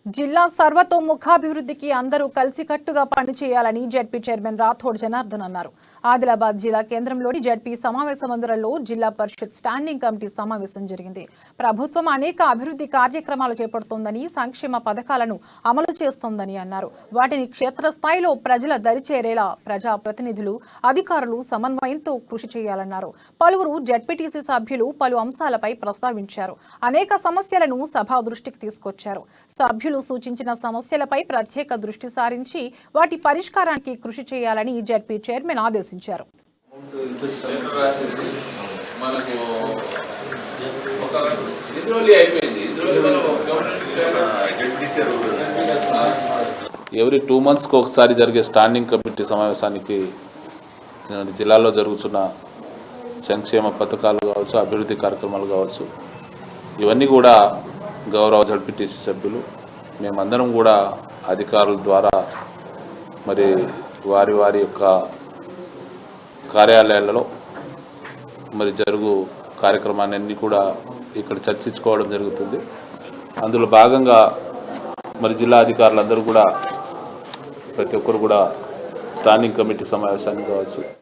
జిల్లా సర్వతోముఖాభివృద్ధికి అందరూ కలిసికట్టుగా పనిచేయాలని జెడ్పీ చైర్మన్ రాథోడ్ జనార్దన్ అన్నారు. ఆదిలాబాద్ జిల్లా కేంద్రంలోని జెడ్పీ సమావేశ మందిరంలో జిల్లా పరిషత్ స్టాండింగ్ కమిటీ సమావేశం జరిగింది. ప్రభుత్వం అనేక అభివృద్ధి కార్యక్రమాలు చేపడుతోందని, సంక్షేమ పథకాలను అమలు చేస్తోందని అన్నారు. వాటిని క్షేత్రస్థాయిలో ప్రజల దరిచేరేలా ప్రజా ప్రతినిధులు, అధికారులు సమన్వయంతో కృషి చేయాలన్నారు. పలువురు జెడ్పీటీసీ సభ్యులు పలు అంశాలపై ప్రస్తావించారు. అనేక సమస్యలను సభ దృష్టికి తీసుకొచ్చారు. సభ్యులు సూచించిన సమస్యలపై ప్రత్యేక దృష్టి సారించి వాటి పరిష్కారానికి కృషి చేయాలని జెడ్పీ చైర్మన్ ఆదేశించారు. ఎవ్రీ 2 months ఒకసారి జరిగే స్టాండింగ్ కమిటీ సమావేశానికి జిల్లాలో జరుగుతున్న సంక్షేమ పథకాలు కావచ్చు, అభివృద్ధి కార్యక్రమాలు కావచ్చు, ఇవన్నీ కూడా గౌరవ జడ్పీటీసీ సభ్యులు మేమందరం కూడా అధికారుల ద్వారా మరి వారి యొక్క కార్యాలయాలలో మరి జరుగు కార్యక్రమాన్ని కూడా ఇక్కడ చర్చించుకోవడం జరుగుతుంది. అందులో భాగంగా మరి జిల్లా అధికారులందరూ కూడా ప్రతి ఒక్కరు కూడా స్టాండింగ్ కమిటీ సమావేశానికి కావచ్చు